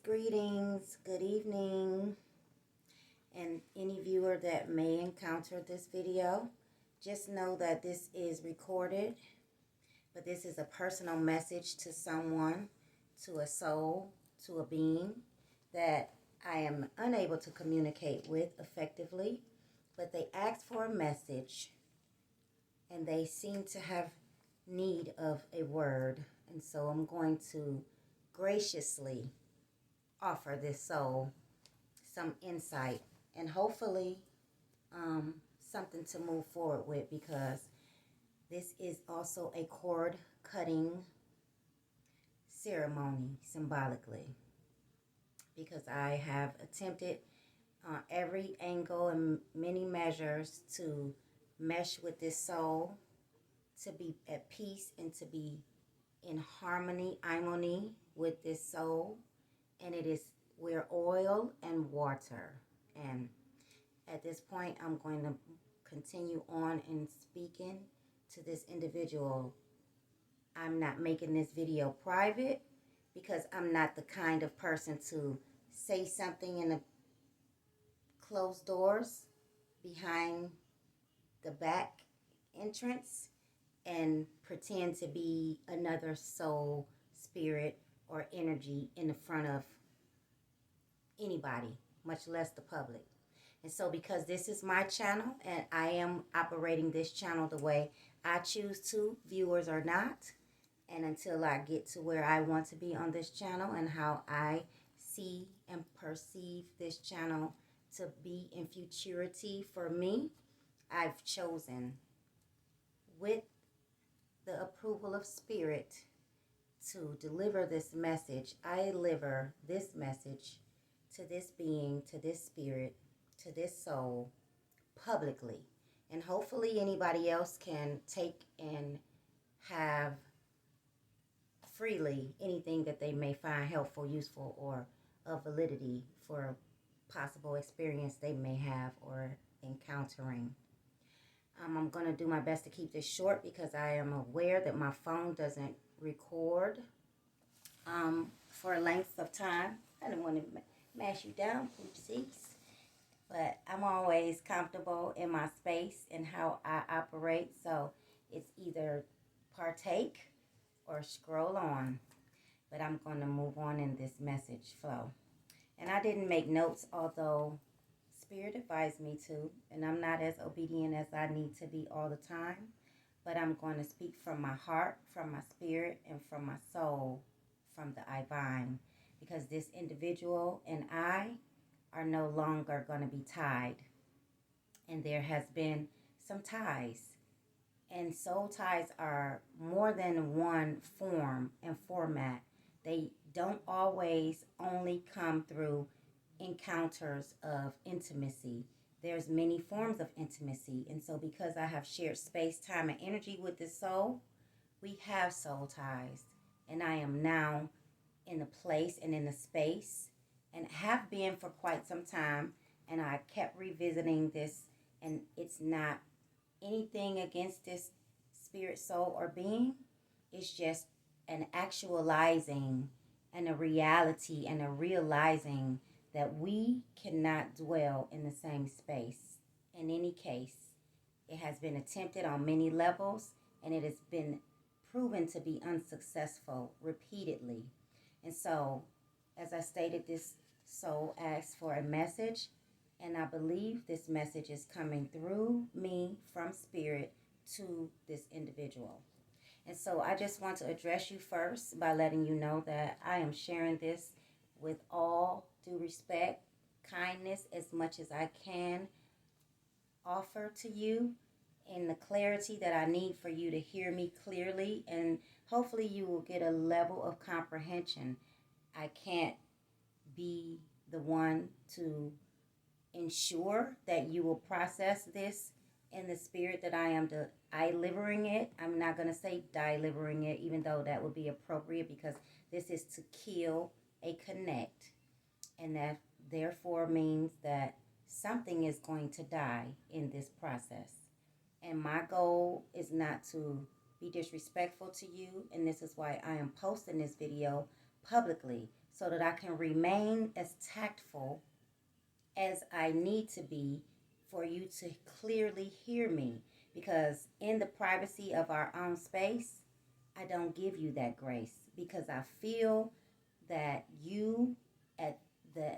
Greetings, good evening, and any viewer that may encounter this video, just know that this is recorded, but this is a personal message to someone, to a soul, to a being that I am unable to communicate with effectively, but they asked for a message, and they seem to have need of a word, and so I'm going to graciously offer this soul some insight and hopefully something to move forward with, because this is also a cord cutting ceremony symbolically, because I have attempted every angle and many measures to mesh with this soul, to be at peace and to be in harmony with this soul. And it is, we're oil and water. And at this point, I'm going to continue on in speaking to this individual. I'm not making this video private because I'm not the kind of person to say something in the closed doors behind the back entrance and pretend to be another soul, spirit, or energy in the front of anybody, much less the public. And so because this is my channel and I am operating this channel the way I choose to, viewers are not, and until I get to where I want to be on this channel and how I see and perceive this channel to be in futurity for me, I've chosen, with the approval of spirit, to deliver this message. I deliver this message to this being, to this spirit, to this soul, publicly. And hopefully anybody else can take and have freely anything that they may find helpful, useful, or of validity for possible experience they may have or encountering. I'm going to do my best to keep this short because I am aware that my phone doesn't record for a length of time. I don't want to mash you down, oopsies. But I'm always comfortable in my space and how I operate. So it's either partake or scroll on. But I'm going to move on in this message flow. And I didn't make notes, although Spirit advised me to. And I'm not as obedient as I need to be all the time. But I'm going to speak from my heart, from my spirit, and from my soul, from the divine. Because this individual and I are no longer going to be tied. And there has been some ties. And soul ties are more than one form and format. They don't always only come through encounters of intimacy. There's many forms of intimacy. And so because I have shared space, time, and energy with this soul, we have soul ties. And I am now in the place and in the space, and have been for quite some time, and I kept revisiting this, and it's not anything against this spirit, soul, or being. It's just an actualizing and a reality and a realizing that we cannot dwell in the same space. In any case, it has been attempted on many levels, and it has been proven to be unsuccessful repeatedly. And so, as I stated, this soul asked for a message, and I believe this message is coming through me from spirit to this individual. And so I just want to address you first by letting you know that I am sharing this with all due respect, kindness, as much as I can offer to you, in the clarity that I need for you to hear me clearly, and hopefully you will get a level of comprehension. I can't be the one to ensure that you will process this in the spirit that I am delivering it. I'm not going to say delivering it, even though that would be appropriate, because this is to kill a connect. And that therefore means that something is going to die in this process. And my goal is not to be disrespectful to you, and this is why I am posting this video publicly, so that I can remain as tactful as I need to be for you to clearly hear me. Because in the privacy of our own space, I don't give you that grace because I feel that you, at the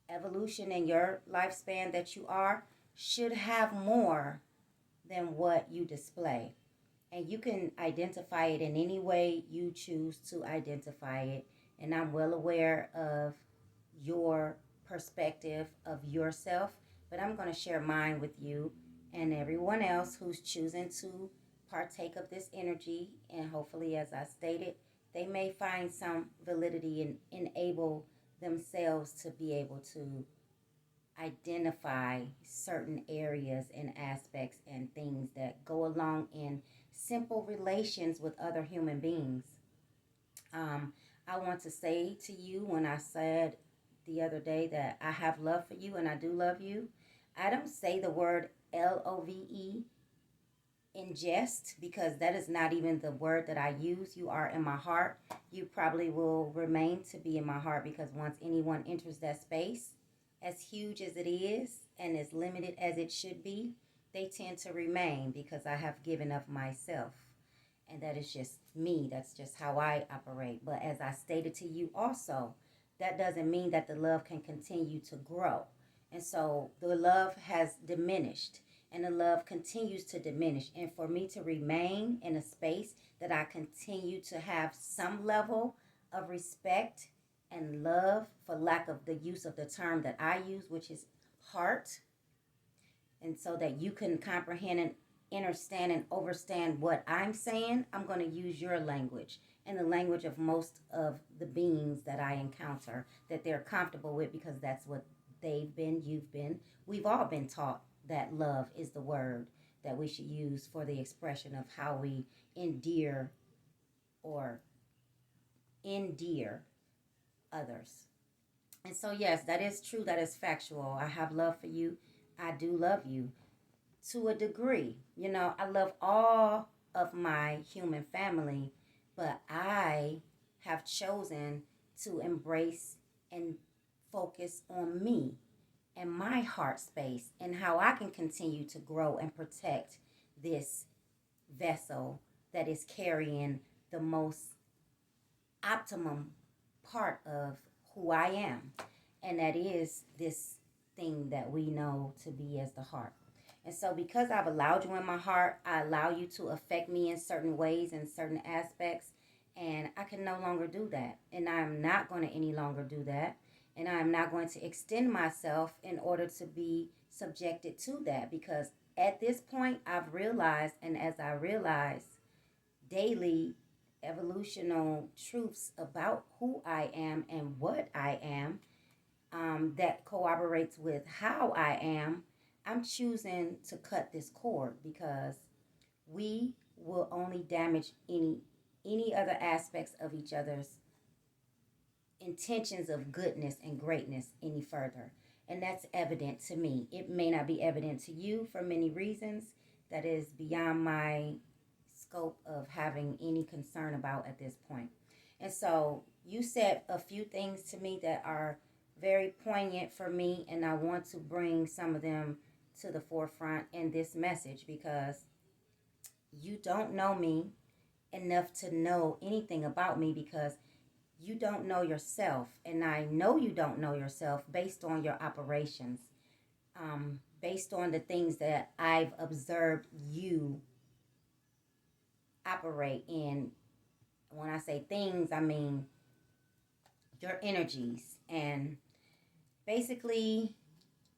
evolution in your lifespan that you are, should have more than what you display. And you can identify it in any way you choose to identify it. And I'm well aware of your perspective of yourself, but I'm going to share mine with you and everyone else who's choosing to partake of this energy. And hopefully, as I stated, they may find some validity and enable themselves to be able to identify certain areas and aspects and things that go along in simple relations with other human beings. Um, I want to say to you, when I said the other day that I have love for you and I do love you, I don't say the word LOVE in jest because that is not even the word that I use. You are in my heart. You probably will remain to be in my heart because once anyone enters that space, as huge as it is and as limited as it should be, they tend to remain because I have given of myself. And that is just me. That's just how I operate. But as I stated to you also, that doesn't mean that the love can continue to grow. And so the love has diminished and the love continues to diminish. And for me to remain in a space that I continue to have some level of respect and love, for lack of the use of the term that I use, which is heart, and so that you can comprehend and understand and overstand what I'm saying, I'm going to use your language and the language of most of the beings that I encounter that they're comfortable with because that's what they've been, you've been. We've all been taught that love is the word that we should use for the expression of how we endear or endear others. And so, yes, that is true. That is factual. I have love for you. I do love you to a degree. You know, I love all of my human family, but I have chosen to embrace and focus on me and my heart space and how I can continue to grow and protect this vessel that is carrying the most optimum part of who I am. And that is this thing that we know to be as the heart. And so because I've allowed you in my heart, I allow you to affect me in certain ways and certain aspects. And I can no longer do that. And I'm not going to any longer do that. And I'm not going to extend myself in order to be subjected to that. Because at this point, I've realized, and as I realize daily, evolutional truths about who I am and what I am, that corroborates with how I am, I'm choosing to cut this cord because we will only damage any other aspects of each other's intentions of goodness and greatness any further. And that's evident to me. It may not be evident to you for many reasons that is beyond my scope of having any concern about at this point. And so you said a few things to me that are very poignant for me, and I want to bring some of them to the forefront in this message because you don't know me enough to know anything about me because you don't know yourself. And I know you don't know yourself based on your operations, based on the things that I've observed you operate in. When I say things, I mean your energies. And basically,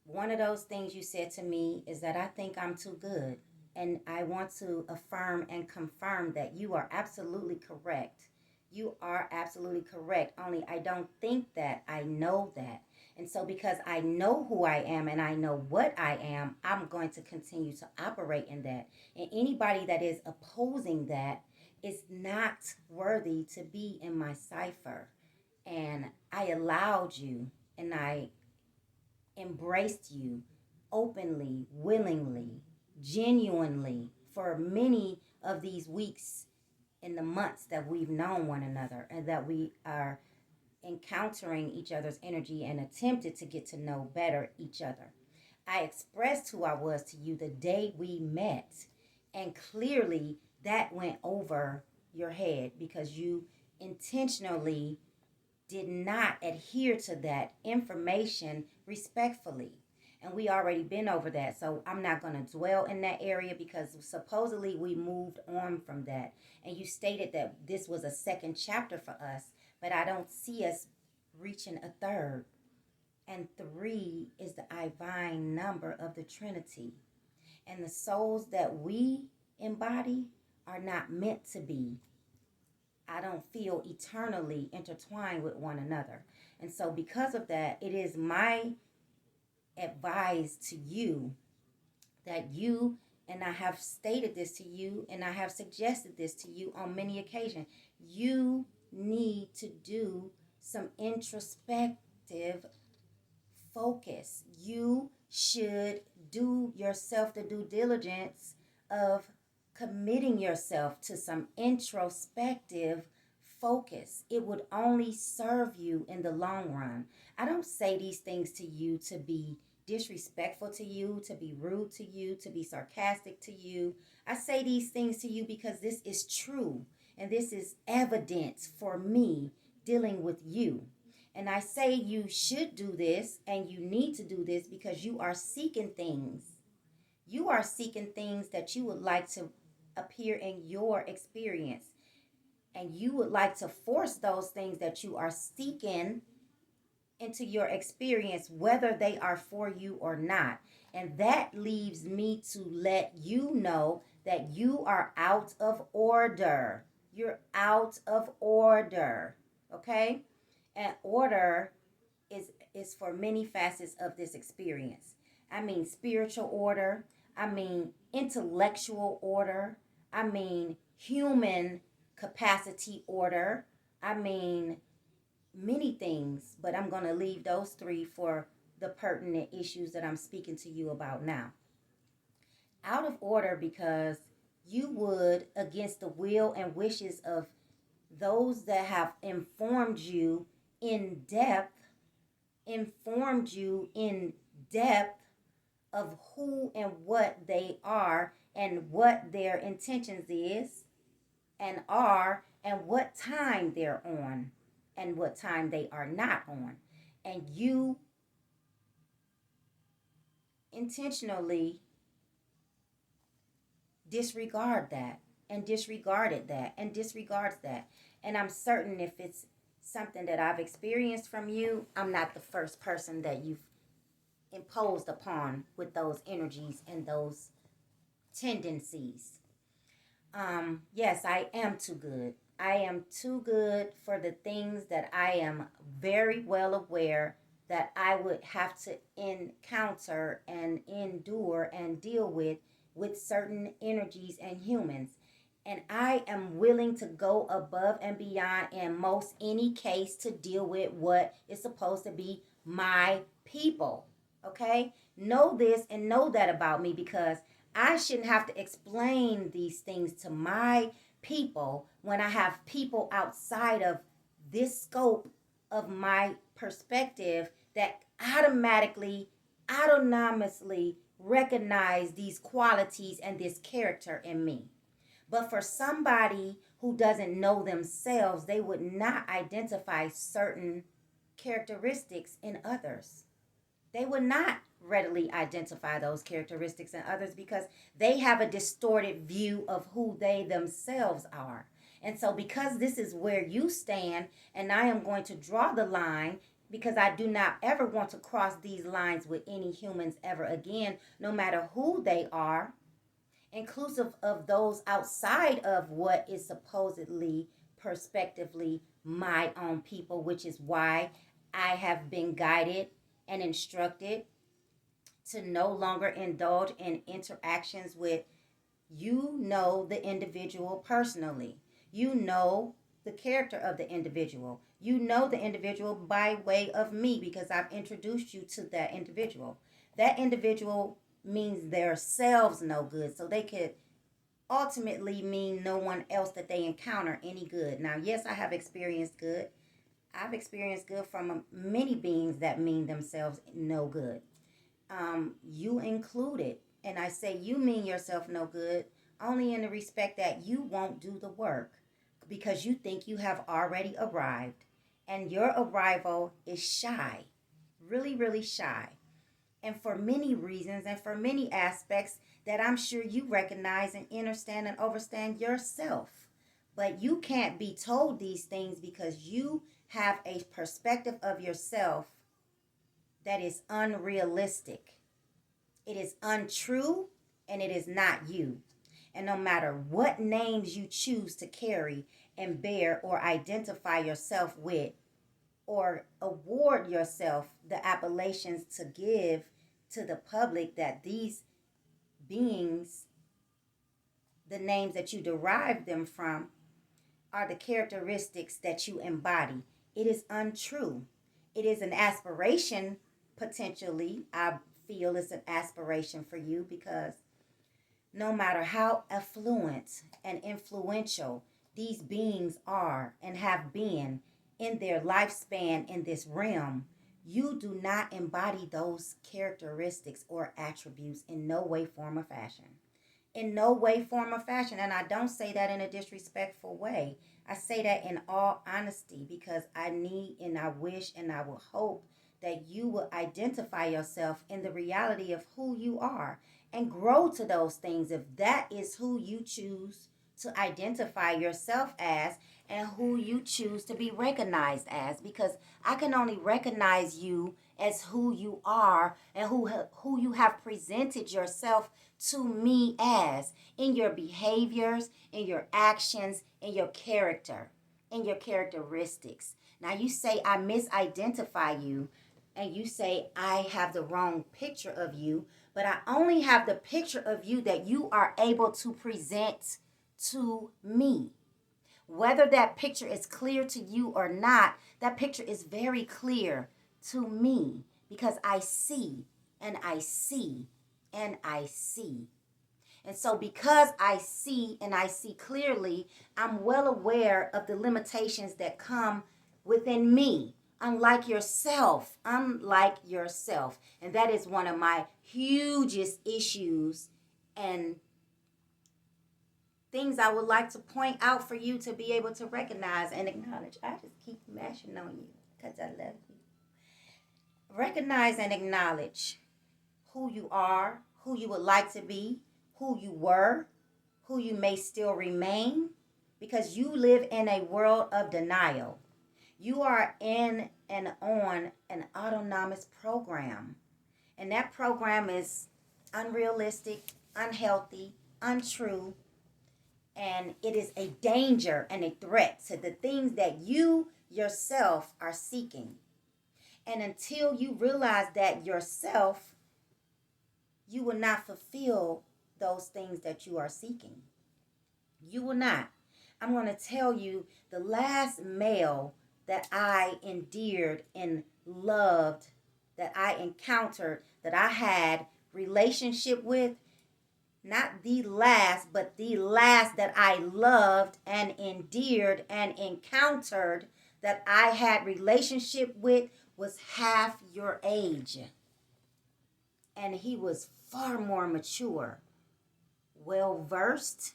one of those things you said to me is that I think I'm too good. And I want to affirm and confirm that you are absolutely correct. You are absolutely correct. Only I don't think that, I know that. And so because I know who I am and I know what I am, I'm going to continue to operate in that. And anybody that is opposing that is not worthy to be in my cipher. And I allowed you and I embraced you openly, willingly, genuinely for many of these weeks in the months that we've known one another and that we are encountering each other's energy and attempted to get to know better each other. I expressed who I was to you the day we met, and clearly that went over your head because you intentionally did not adhere to that information respectfully. And we already been over that, so I'm not going to dwell in that area because supposedly we moved on from that. And you stated that this was a second chapter for us, but I don't see us reaching a third. And 3 is the divine number of the Trinity. And the souls that we embody are not meant to be, I don't feel, eternally intertwined with one another. And so because of that, it is my advice to you that you, and I have stated this to you and I have suggested this to you on many occasions, you need to do some introspective focus. You should do yourself the due diligence of committing yourself to some introspective focus. It would only serve you in the long run. I don't say these things to you to be disrespectful to you, to be rude to you, to be sarcastic to you. I say these things to you because this is true and this is evidence for me dealing with you. And I say you should do this and you need to do this because you are seeking things. You are seeking things that you would like to appear in your experience. And you would like to force those things that you are seeking into your experience, whether they are for you or not. And that leaves me to let you know that you are out of order. You're out of order. Okay? And order is for many facets of this experience. I mean spiritual order. I mean intellectual order. I mean human capacity order. I mean many things, but I'm going to leave those 3 for the pertinent issues that I'm speaking to you about now. Out of order because you would, against the will and wishes of those that have informed you in depth of who and what they are and what their intentions is and are and what time they're on and what time they are not on. And you intentionally disregard that and disregarded that and disregards that. And I'm certain if it's something that I've experienced from you, I'm not the first person that you've imposed upon with those energies and those tendencies. Yes, I am too good. I am too good for the things that I am very well aware that I would have to encounter and endure and deal with certain energies and humans. And I am willing to go above and beyond in most any case to deal with what is supposed to be my people. Okay? Know this and know that about me because I shouldn't have to explain these things to my people when I have people outside of this scope of my perspective that automatically, autonomously recognize these qualities and this character in me. But for somebody who doesn't know themselves, they would not identify certain characteristics in others. They would not readily identify those characteristics in others because they have a distorted view of who they themselves are. And so because this is where you stand, and I am going to draw the line because I do not ever want to cross these lines with any humans ever again, no matter who they are, inclusive of those outside of what is supposedly, prospectively, my own people, which is why I have been guided and instructed to no longer indulge in interactions with the individual personally. You know the character of the individual. You know the individual by way of me because I've introduced you to that individual. That individual means their selves no good, so they could ultimately mean no one else that they encounter any good. Now, yes, I have experienced good. I've experienced good from many beings that mean themselves no good. You included. And I say you mean yourself no good only in the respect that you won't do the work because you think you have already arrived. And your arrival is shy, really, really shy. And for many reasons and for many aspects that I'm sure you recognize and understand and overstand yourself. But you can't be told these things because you have a perspective of yourself that is unrealistic. It is untrue and it is not you. And no matter what names you choose to carry and bear or identify yourself with, or award yourself the appellations to give to the public that these beings, the names that you derive them from, are the characteristics that you embody. It is untrue. It is an aspiration, potentially. I feel it's an aspiration for you because no matter how affluent and influential these beings are and have been in their lifespan in this realm, you do not embody those characteristics or attributes in no way, form, or fashion. In no way, form, or fashion. And I don't say that in a disrespectful way. I say that in all honesty because I need and I wish and I will hope that you will identify yourself in the reality of who you are and grow to those things if that is who you choose to identify yourself as and who you choose to be recognized as, because I can only recognize you as who you are and who you have presented yourself to me as in your behaviors, in your actions, in your character, in your characteristics. Now you say I misidentify you and you say I have the wrong picture of you, but I only have the picture of you that you are able to present to me. Whether that picture is clear to you or not, that picture is very clear to me because I see and I see and I see. And so because I see and I see clearly, I'm well aware of the limitations that come within me. Unlike yourself. And that is one of my hugest issues and things I would like to point out for you to be able to recognize and acknowledge. I just keep mashing on you because I love you. Recognize and acknowledge who you are, who you would like to be, who you were, who you may still remain, because you live in a world of denial. You are in and on an autonomous program. And that program is unrealistic, unhealthy, untrue, and it is a danger and a threat to the things that you yourself are seeking. And until you realize that yourself, you will not fulfill those things that you are seeking. You will not. I'm going to tell you the last male that I endeared and loved, that I encountered, that I had relationship with, not the last, but the last that I loved and endeared and encountered, that I had relationship with, was half your age. And he was far more mature, well-versed,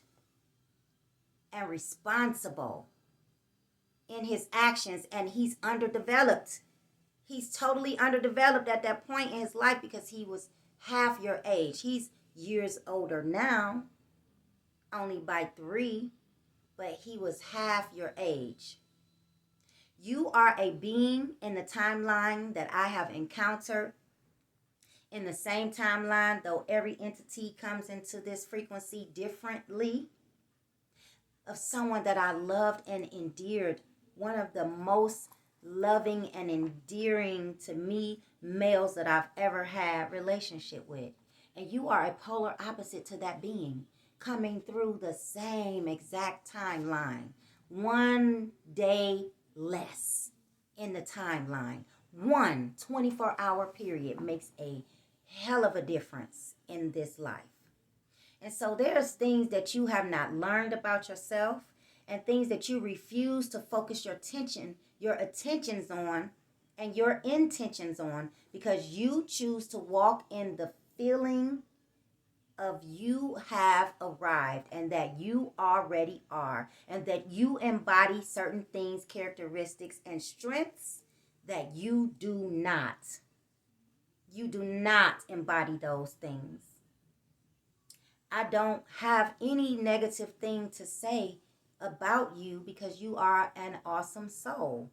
and responsible in his actions, and he's underdeveloped. He's totally underdeveloped at that point in his life because he was half your age. He's years older now, only by 3, but he was half your age. You are a being in the timeline that I have encountered, in the same timeline, though every entity comes into this frequency differently, of someone that I loved and endeared, one of the most loving and endearing to me males that I've ever had relationship with. And you are a polar opposite to that being, coming through the same exact timeline. 1 day less in the timeline. 1 24-hour period makes a hell of a difference in this life. And so there's things that you have not learned about yourself and things that you refuse to focus your attentions on and your intentions on because you choose to walk in the feeling of you have arrived and that you already are and that you embody certain things, characteristics, and strengths that you do not. You do not embody those things. I don't have any negative thing to say about you because you are an awesome soul.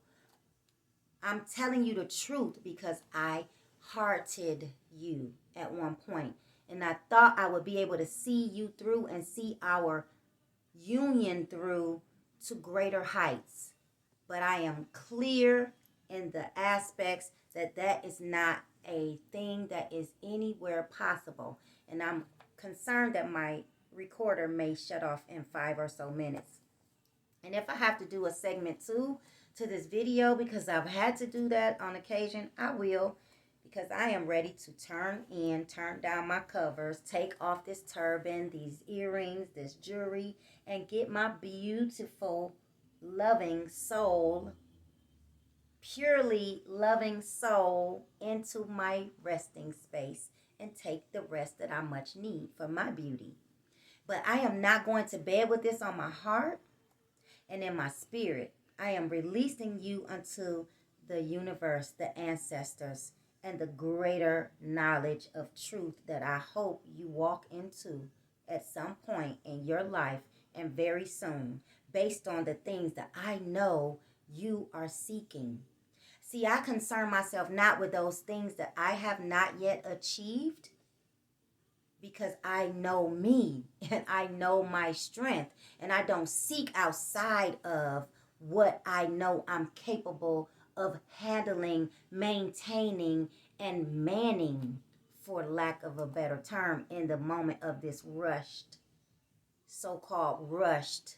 I'm telling you the truth because I hearted you at one point, and I thought I would be able to see you through and see our union through to greater heights. But I am clear in the aspects that that is not a thing that is anywhere possible. And I'm concerned that my recorder may shut off in 5 or so minutes. And if I have to do a segment 2 to this video, because I've had to do that on occasion, I will, because I am ready to turn down my covers, take off this turban, these earrings, this jewelry, and get my beautiful, loving soul, purely loving soul into my resting space and take the rest that I much need for my beauty. But I am not going to bed with this on my heart and in my spirit. I am releasing you unto the universe, the ancestors, and the greater knowledge of truth that I hope you walk into at some point in your life and very soon, based on the things that I know you are seeking. See, I concern myself not with those things that I have not yet achieved, because I know me and I know my strength, and I don't seek outside of what I know I'm capable of handling, maintaining, and manning, for lack of a better term, in the moment of this so-called rushed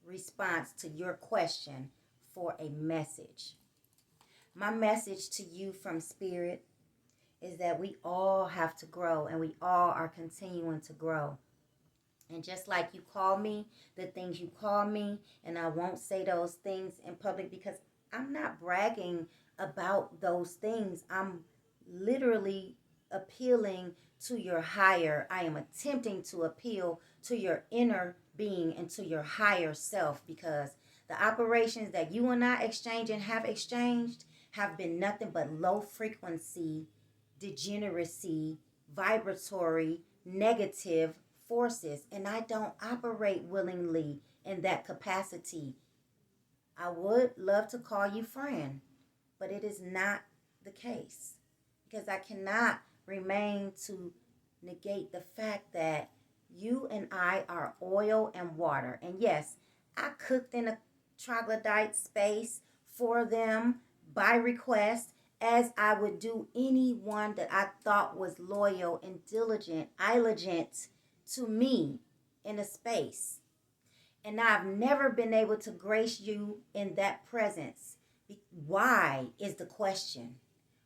response to your question for a message. My message to you from Spirit is that we all have to grow, and we all are continuing to grow. And just like you call me the things you call me, and I won't say those things in public because I'm not bragging about those things. I'm literally appealing to your higher. I am attempting to appeal to your inner being and to your higher self, because the operations that you and I exchange and have exchanged have been nothing but low frequency, degeneracy, vibratory, negative forces, and I don't operate willingly in that capacity. I would love to call you friend, but it is not the case, because I cannot remain to negate the fact that you and I are oil and water. And yes, I cooked in a troglodyte space for them by request, as I would do anyone that I thought was loyal and diligent, to me in a space. And I've never been able to grace you in that presence. Why is the question?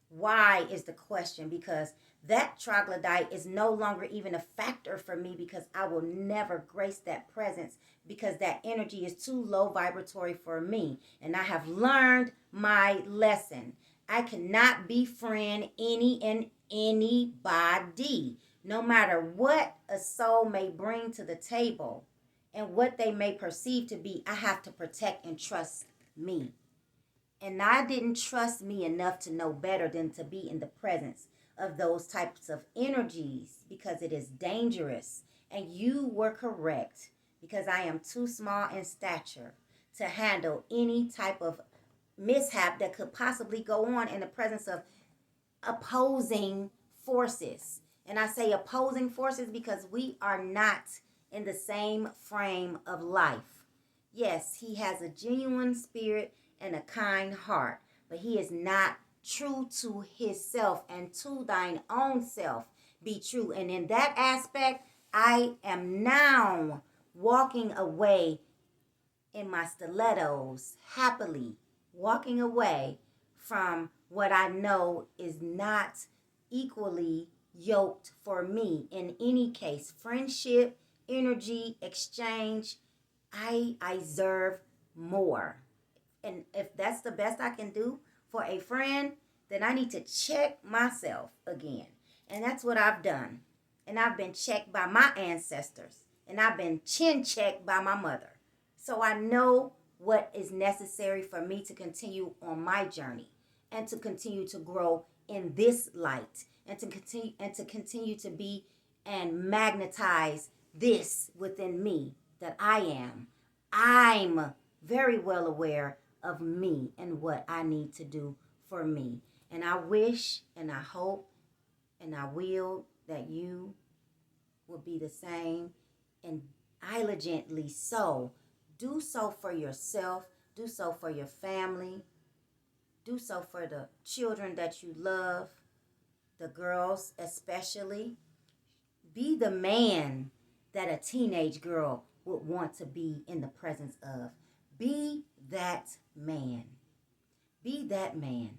Why is the question? Because that troglodyte is no longer even a factor for me, because I will never grace that presence, because that energy is too low vibratory for me. And I have learned my lesson. I cannot befriend any and anybody, no matter what a soul may bring to the table and what they may perceive to be. I have to protect and trust me. And I didn't trust me enough to know better than to be in the presence of those types of energies, because it is dangerous. And you were correct, because I am too small in stature to handle any type of mishap that could possibly go on in the presence of opposing forces. And I say opposing forces because we are not in the same frame of life. Yes, he has a genuine spirit and a kind heart, but he is not true to himself. And to thine own self be true. And in that aspect, I am now walking away in my stilettos, happily walking away from what I know is not equally yoked for me in any case. Friendship, energy, exchange. I deserve more. And if that's the best I can do for a friend, then I need to check myself again. And that's what I've done. And I've been checked by my ancestors. And I've been chin checked by my mother. So I know what is necessary for me to continue on my journey and to continue to grow in this light and to continue to be and magnetize this within me that I am. I'm very well aware of me and what I need to do for me. And I wish and I hope and I will that you will be the same, and diligently so. Do so for yourself. Do so for your family. Do so for the children that you love, the girls especially. Be the man that a teenage girl would want to be in the presence of. Be that man. Be that man.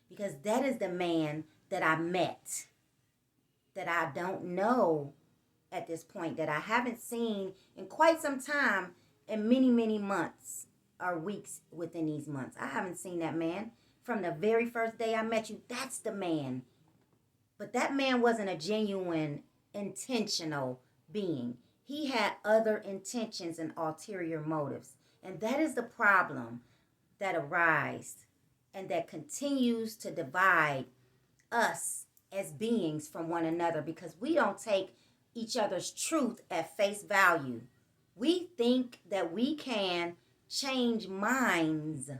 Because that is the man that I met, that I don't know at this point, that I haven't seen in quite some time, in many, many months or weeks within these months. I haven't seen that man from the very first day I met you. That's the man. But that man wasn't a genuine, intentional being. He had other intentions and ulterior motives. And that is the problem that arises and that continues to divide us as beings from one another, because we don't take each other's truth at face value. We think that we can change minds